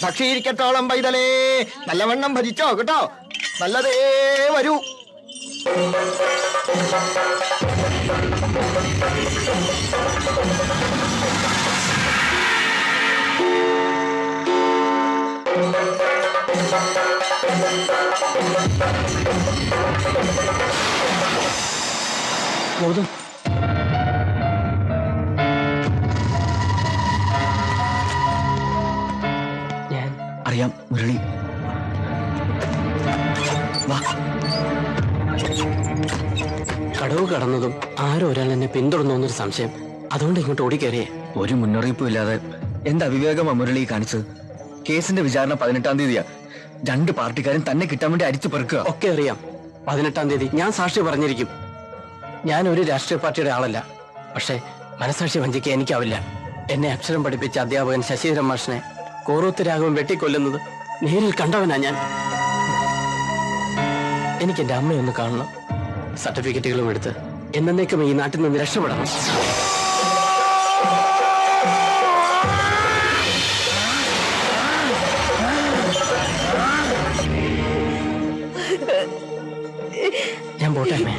സാക്ഷിയിരിക്കത്തോളം പൈതലേ നല്ലവണ്ണം ഭജിച്ചോ കേട്ടോ. നല്ലതേ വരൂ. ഗൗതം, ഞാൻ അറിയാം മുരളി. വാ. കടവ് കടന്നതും ആരോ ഒരാൾ എന്നെ പിന്തുടർന്നു എന്നൊരു സംശയം. അതുകൊണ്ട് ഇങ്ങോട്ട് ഓടിക്കയറിയേ. ഒരു മുന്നറിയിപ്പും ഇല്ലാതെ എന്ത് അവിവേകമാ മുരളി കാണിച്ചത്? കേസിന്റെ വിചാരണ 18-ാം തീയതിയാ. 2 പാർട്ടിക്കാരും തന്നെ കിട്ടാൻ വേണ്ടി അരിച്ചു പെറുക്കുക. ഒക്കെ അറിയാം. 18-ാം തീയതി ഞാൻ സാക്ഷി പറഞ്ഞിരിക്കും. ഞാൻ ഒരു രാഷ്ട്രീയ പാർട്ടിയുടെ ആളല്ല. പക്ഷേ മനസാക്ഷി വഞ്ചിക്കാൻ എനിക്കാവില്ല. എന്നെ അക്ഷരം പഠിപ്പിച്ച അധ്യാപകൻ ശശിധരൻ മാഷിനെ കോറൂത്ത് രാഘവൻ വെട്ടിക്കൊല്ലുന്നത് നേരിൽ കണ്ടവനാ ഞാൻ. എനിക്ക് എന്റെ അമ്മയൊന്ന് കാണണം. സർട്ടിഫിക്കറ്റുകളും എടുത്ത് എന്നേക്കും ഈ നാട്ടിൽ നിന്ന് രക്ഷപ്പെടണം. ഞാൻ പോട്ടെ അമ്മേ.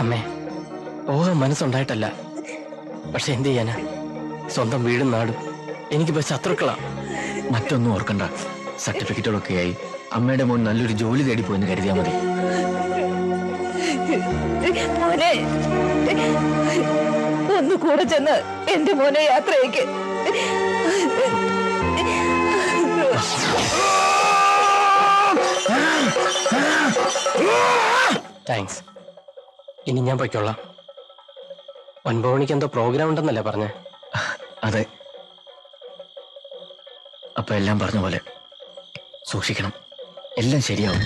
അമ്മേ, പോകാൻ മനസ്സുണ്ടായിട്ടല്ല. പക്ഷെ എന്ത് ചെയ്യാനാ? സ്വന്തം വീടും നാടും എനിക്കിപ്പോ ശത്രുക്കളാ. മറ്റൊന്നും ഓർക്കണ്ട. സർട്ടിഫിക്കറ്റുകളൊക്കെ ആയി അമ്മയുടെ മോൻ നല്ലൊരു ജോലി തേടിപ്പോയെന്ന് കരുതിയാൽ മതി. മോനെ, ഒന്ന് കൂടെ ചെന്ന് എന്റെ മോനെ യാത്രയ്ക്ക്. താങ്ക്സ്. ഇനി ഞാൻ പൊയ്ക്കൊള്ളാം. 9 മണിക്ക് എന്തോ പ്രോഗ്രാം ഉണ്ടെന്നല്ലേ പറഞ്ഞേ? അതെ. അപ്പൊ എല്ലാം പറഞ്ഞ പോലെ സൂക്ഷിക്കണം. എല്ലാം ശരിയാവും.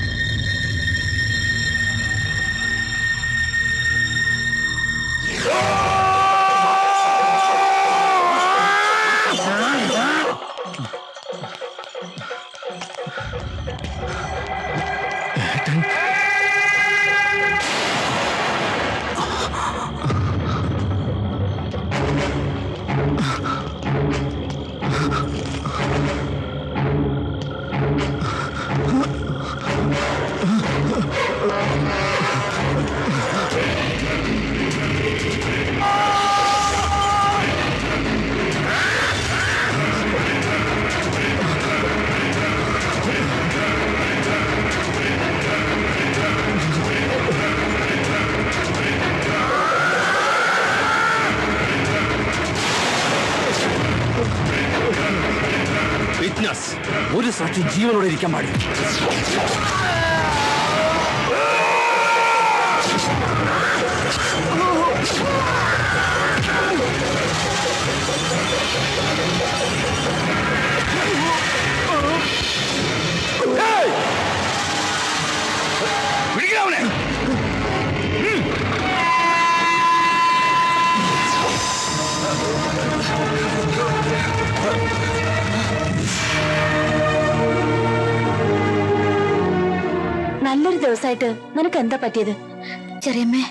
ഒരു സാക്ഷി ജീവനോടെ ഇരിക്കാൻ പാടില്ല. പിടിക്കണവനെ. നല്ലൊരു ദിവസമായിട്ട് നിനക്ക് എന്താ പറ്റിയത്? ചെറിയമ്മേ,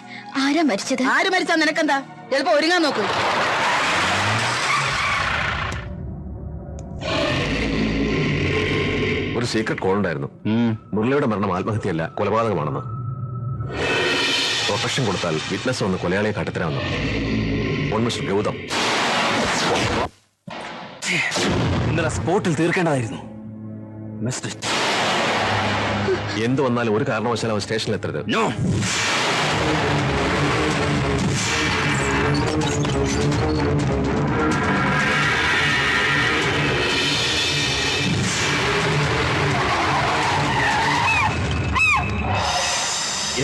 ആരാ മരിച്ചത്? ആര് മരിച്ചാ നിനക്കെന്താ? ചിലപ്പോ ഒരുങ്ങാൻ നോക്കൂ. ഒരു സീക്രട്ട് കോൾ ഉണ്ടായിരുന്നു. മുരളിയുടെ മരണം ആത്മഹത്യയല്ല, കൊലപാതകമാണെന്ന്. പ്രൊട്ടക്ഷൻ കൊടുത്താൽ വിറ്റ്നസ് വന്ന് കൊലയാളിയെ കാട്ടിത്തരാമെന്ന്. മിസ്റ്റർ ഗൗതം, ഇന്നലെ സ്പോട്ടിൽ തീർക്കേണ്ടതായിരുന്നു. എന്ത് വന്നാലും ഒരു കാരണവശാലും അവൻ സ്റ്റേഷനിൽ എത്തരുത്.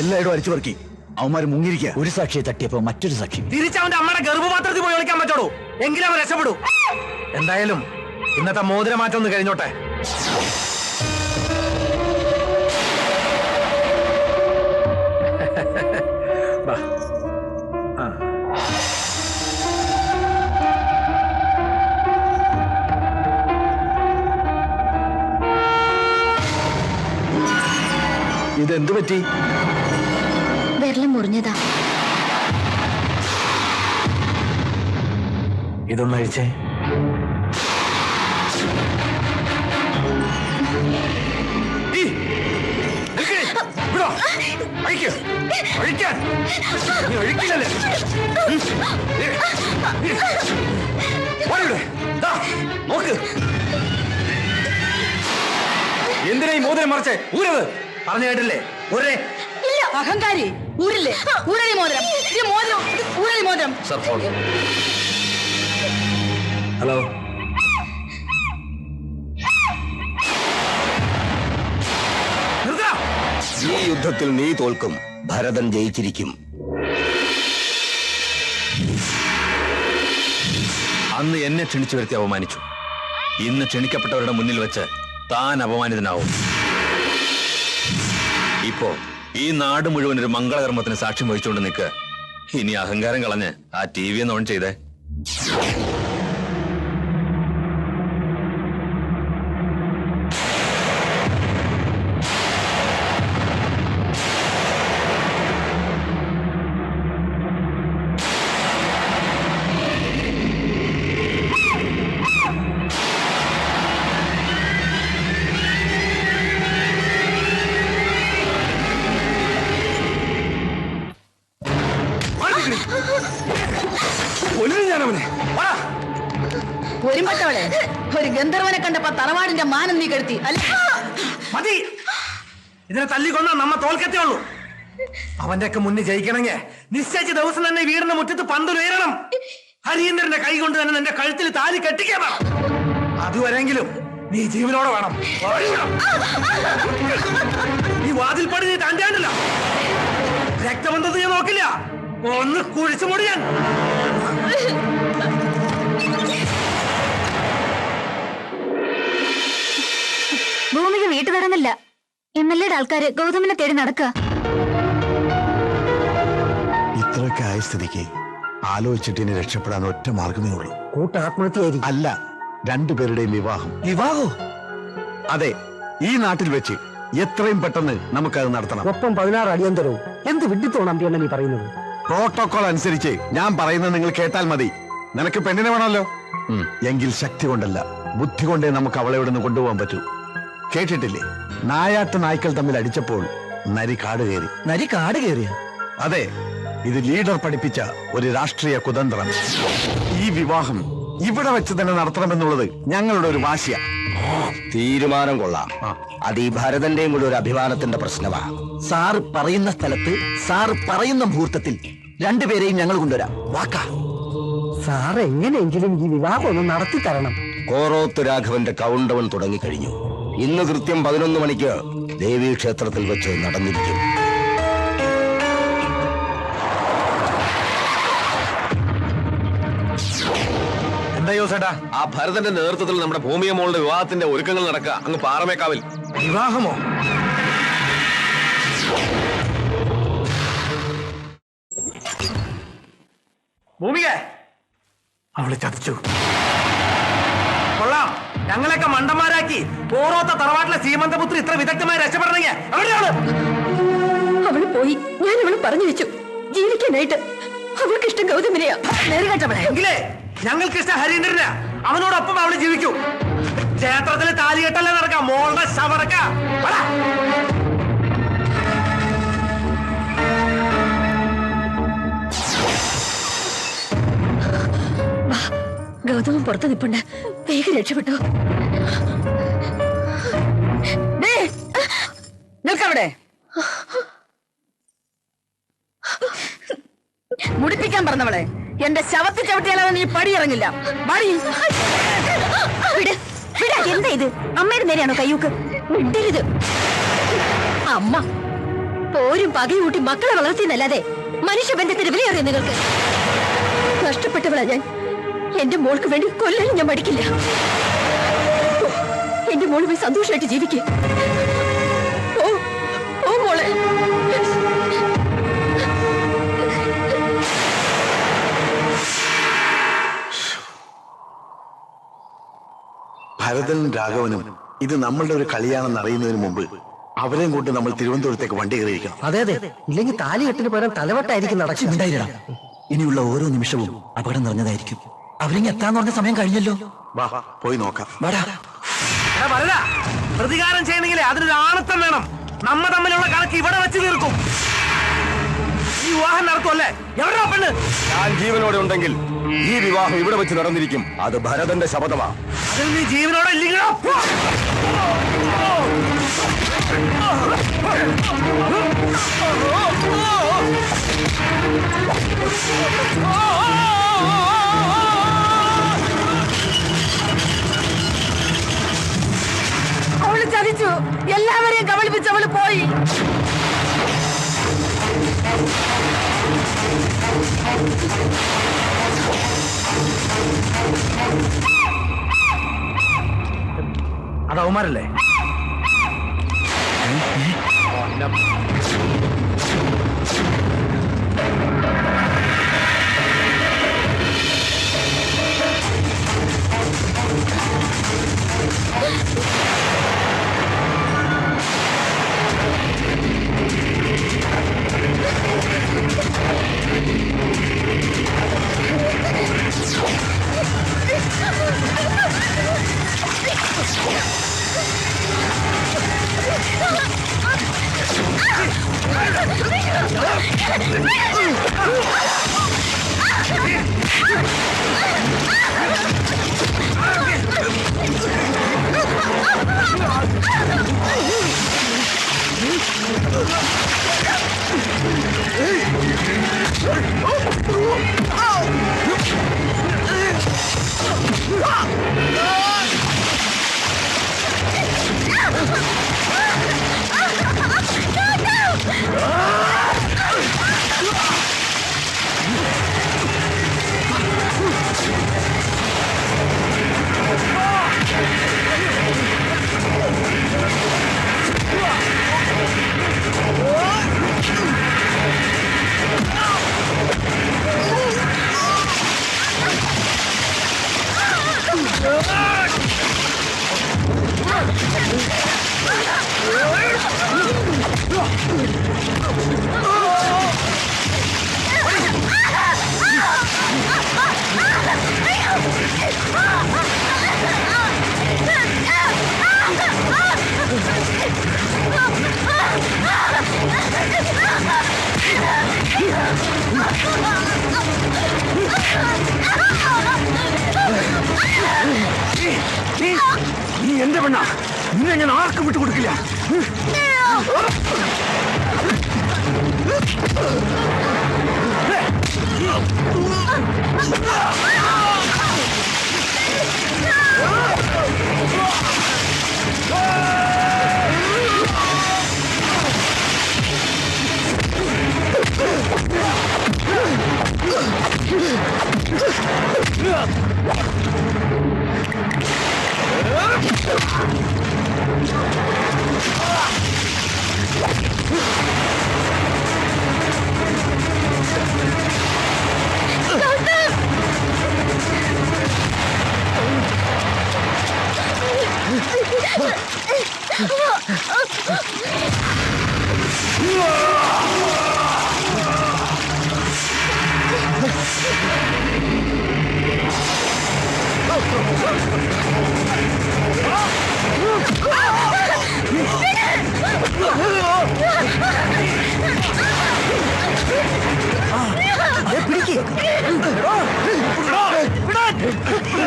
എല്ലായിടും അരിച്ചു പറക്കി അവന്മാര് മുങ്ങിരിക്കുക. ഒരു സാക്ഷിയെ തട്ടിയപ്പോ മറ്റൊരു സാക്ഷി തിരിച്ചവന്റെ അമ്മയുടെ ഗർഭപാത്രത്തിൽ പോയി ഒളിക്കാൻ പറ്റുള്ളൂ. എങ്കിലും അവൻ രക്ഷപ്പെടൂ. എന്തായാലും ഇന്നത്തെ മോതിരമാറ്റം ഒന്ന് കഴിഞ്ഞോട്ടെ. ഇതെന്ത് പറ്റി? വിരല് മുറിഞ്ഞതാ. ഇതൊന്ന് അഴിച്ചേ. ഈ, നിൽക്കണേ. വിടോ. അഴിക്ക്. അഴിക്കാൻ. നീ അഴിക്കില്ലല്ലേ? ഓടിവിടെ. ദാ, നോക്ക്. എന്തിനാ ഈ മോതിരം മറിച്ചേ? ഊരത്. പറഞ്ഞു കേട്ടില്ലേ? ഊരേ. അഹങ്കാരി ഊരില്ലേ? ഊരലി മോതിരം. ഇത് മോതിരം. ഇത് ഊരലി മോതിരം. Sir phone. ഹലോ. നിർത്തടാ. ഈ യുദ്ധത്തിൽ നീ തോൽക്കും. ഭരതൻ ജയിച്ചിരിക്കും. അന്ന് എന്നെ ക്ഷണിച്ചു വരുത്തി അപമാനിച്ചു. ഇന്ന് ക്ഷണിക്കപ്പെട്ടവരുടെ മുന്നിൽ വെച്ച് താൻ അപമാനിതനാവും. ഇപ്പോ ഈ നാട് മുഴുവൻ ഒരു മംഗളകർമ്മത്തിന് സാക്ഷ്യം വഹിച്ചുകൊണ്ട് നിൽക്ക്. ഇനി അഹങ്കാരം കളഞ്ഞ് ആ TV ഒന്ന് ഓൺ ചെയ്തേ. ഒരുമ്പട്ടവളെ, ഒരു ഗന്ധർവനെ കണ്ടപ്പോ തറവാടിന്റെ മാനം നീ കെടുത്തി അല്ലേ? മതി. ഇതിനെ തല്ലിക്കൊന്നാ നമ്മ തോൽക്കത്തേ ഉള്ളൂ. അവന്റെയൊക്കെ മുന്നിൽ ജയിക്കണമെങ്കിൽ നിശ്ചയിച്ച ദിവസം തന്നെ വീടിന്റെ മുറ്റത്ത് പന്തലുയരണം. ഹരീന്ദ്രന്റെ കൈ കൊണ്ട് തന്നെ നിന്റെ കഴുത്തിൽ താലി കെട്ടിക്കണം. അതുവരെങ്കിലും നീ ജീവനോടെ വേണം. നീ വാതിൽ പടി നീ തണ്ടാണ്ടില്ല. രക്തബന്ധത്തെ ഞാൻ നോക്കില്ല. ഒന്ന് കുഴിച്ചു മുടിയാൻ. ഭൂമിക വീട്ടു തരുന്നില്ല. MLA ആൾക്കാര് ഗൗതമിനെ തേടി നടക്കുക. ഇത്രയൊക്കെ ആയ സ്ഥിതിക്ക് ആലോചിച്ചിട്ട് ഇനി രക്ഷപ്പെടാൻ ഒറ്റ മാർഗമേ ഉള്ളൂ. കൂട്ടാത്മഹത്യായിരിക്കും. അല്ല, രണ്ടുപേരുടെയും വിവാഹം. വിവാഹോ? അതെ, ഈ നാട്ടിൽ വെച്ച് എത്രയും പെട്ടെന്ന് നമുക്കത് നടത്തണം. ഒപ്പം 16 അടിയന്തരവും. എന്ത് വിഡിത്തോണം അമ്പിയണ്ണ നീ പറയുന്നത്? പ്രോട്ടോകോൾ അനുസരിച്ച് ഞാൻ പറയുന്നത് നിങ്ങൾ കേട്ടാൽ മതി. നിനക്ക് പെണ്ണിനെ വേണമല്ലോ. എങ്കിൽ ശക്തി കൊണ്ടല്ല, ബുദ്ധി കൊണ്ടേ നമുക്ക് അവളെ ഇവിടെ നിന്ന് കൊണ്ടുപോകാൻ പറ്റൂ. കേട്ടിട്ടില്ലേ, നായാട്ട് നായ്ക്കൾ തമ്മിൽ അടിച്ചപ്പോൾ നരി കാട് കയറി. നരി കാട് കയറിയ? അതെ, ഇത് ലീഡർ പഠിപ്പിച്ച ഒരു രാഷ്ട്രീയ കുതന്ത്രം. ഈ വിവാഹം ഇവിടെ വെച്ച് തന്നെ നടത്തണമെന്നുള്ളത് ഞങ്ങളുടെ ഒരു വാശിയ. തീരുമാനം കൊള്ളാം. അത് ഈ ഭരതന്റെയും കൂടെ ഒരു അഭിമാനത്തിന്റെ പ്രശ്നമാ. സാറ് പറയുന്ന സ്ഥലത്ത് സാറ് പറയുന്ന മുഹൂർത്തത്തിൽ രണ്ടുപേരെയും ഞങ്ങൾ കൊണ്ടുവരാം. വാക്കാ. സാർ എങ്ങനെയെങ്കിലും ഈ വിവാഹം ഒന്ന് നടത്തി തരണം. കോറോത്ത് രാഘവന്റെ കൗണ്ടവൻ തുടങ്ങിക്കഴിഞ്ഞു. ഇന്ന് കൃത്യം 11 മണിക്ക് ദേവീക്ഷേത്രത്തിൽ വെച്ച് നടന്നിരിക്കും. എന്താ യോസേട്ടാ? ആ ഭരതന്റെ നേതൃത്വത്തിൽ നമ്മുടെ ഭൂമിയ മോളുടെ വിവാഹത്തിന്റെ ഒരുക്കങ്ങൾ നടക്കുക അങ്ങ് പാറമേക്കാവിൽ. വിവാഹമോ? ഭൂമിക അവളെ ചതിച്ചു. കൊള്ളാം. ഞങ്ങളെയൊക്കെ മണ്ടന്മാരാക്കി ഓരോത്ത തറവാട്ടിലെ സീമന്തപുത്രി ഇത്ര വിദഗ്ധമായി രക്ഷപ്പെടണമെങ്കിൽ എവിടെയാണ്? അവള് പോയി. ഞാൻ അവള് പറഞ്ഞു വെച്ചു ജീവിക്കാനായിട്ട്. അവൾക്ക് ഇഷ്ടം ഗൗതമിനെയാ. എങ്കിലേ ഞങ്ങൾക്ക് ഇഷ്ടം ഹരീന്ദ്രനാ. അവനോടൊപ്പം അവള് ജീവിക്കൂ. ക്ഷേത്രത്തില് താലികെട്ടല്ലേ നടക്കാം. മോളുടെ ശവറക്ക. ഗൗതമൻ പുറത്ത് നിപ്പുണ്ട്. വേഗം രക്ഷപ്പെട്ടോ. നിൽക്കവിടെ. മുടിപ്പിക്കാൻ പറഞ്ഞവളെ, എന്റെ ശവത്തിൽ ചവിട്ടിയാലും നീ പടിയിറങ്ങില്ല. എന്താ ഇത്? അമ്മയുടെ നേരെയാണോ കയ്യൂക്ക്? വിടരുത്. അമ്മ പോരും പകയും കൂട്ടി മക്കളെ വളർത്തിയെന്നല്ലാതെ മനുഷ്യബന്ധത്തിന് വിലയേറിയ നിങ്ങൾക്ക്. നഷ്ടപ്പെട്ടവളാ ഞാൻ. എന്റെ മോൾക്ക് വേണ്ടി കൊല്ലാനും ഞാൻ മടിക്കില്ല. എന്റെ മോള് പോയി സന്തോഷമായിട്ട് ജീവിക്കുക. ഓ മോളെ. ഭരതനും രാഘവനും ഇത് നമ്മളുടെ ഒരു കളിയാണെന്ന് അറിയുന്നതിന് മുമ്പ് അവരെയും കൊണ്ട് നമ്മൾ തിരുവനന്തപുരത്തേക്ക് വണ്ടി കയറിയിരിക്കണം. അതെ അതെ, ഇല്ലെങ്കിൽ താലി കെട്ടിന് പകരം തലവട്ടായിരിക്കും നടക്കും. ഇനിയുള്ള ഓരോ നിമിഷവും അപകടം നിറഞ്ഞതായിരിക്കും. അവരിങ്ങ് എത്താന്ന് പറഞ്ഞ സമയം കഴിഞ്ഞല്ലോ. വാ പോയി നോക്കാം. പറയല പ്രതികാരം ചെയ്യണമെങ്കിലേ അതിനൊരു ആണത്തം വേണം. നമ്മ തമ്മിലുള്ള കണക്ക് ഇവിടെ വെച്ച് തീർക്കും. ഈ വിവാഹം നടത്തുമല്ലേ? എവിടെയാ പെണ്ണ്? ഞാൻ ജീവനോടെ ഉണ്ടെങ്കിൽ ഈ വിവാഹം ഇവിടെ വെച്ച് നടന്നിരിക്കും. അത് ഭരതന്റെ ശപഥമാണ്. അതിൽ നീ ജീവനോടെ ഇല്ലെങ്കിലോ? അവള് ചതിച്ചു. എല്ലാവരെയും കബളിപ്പിച്ച് അവള് പോയി. അത് അവന്മാരല്ലേ? നീ എന്റെ പെണ്ണാ. നിന്നെ ഞാൻ ആർക്കും വിട്ടുകൊടുക്കില്ല.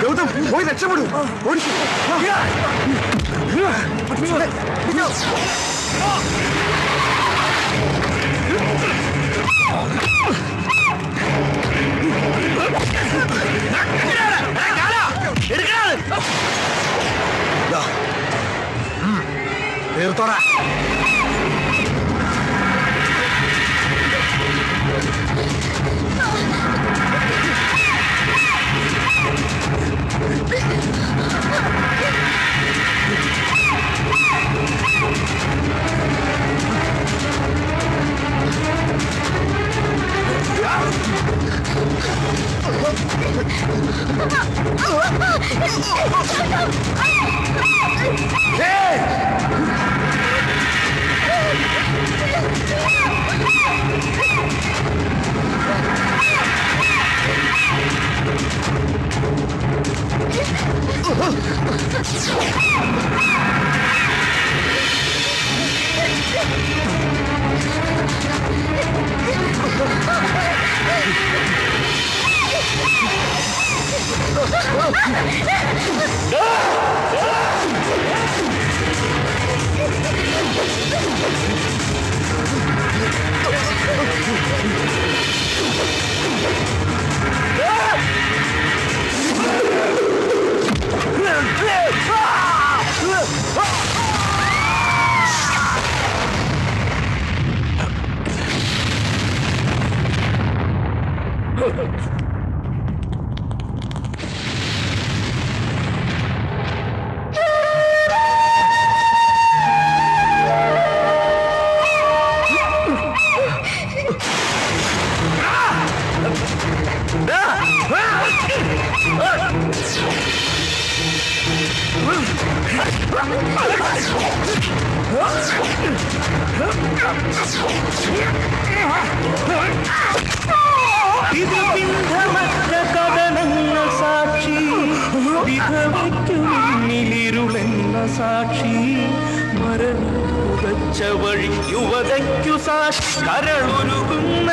ഗൗതം പോയി രക്ഷപ്പെടും. തീർത്തോടാ. ഇത് ബിന്ദമറ്റ കടലെന്ന സാക്ഷി, വിധവയ്ക്കു മുന്നിലിരുളെന്ന സാക്ഷി, മരണം പുകച്ച വഴി യുവതയ്ക്കു സാക്ഷി, കരളുരുകുന്ന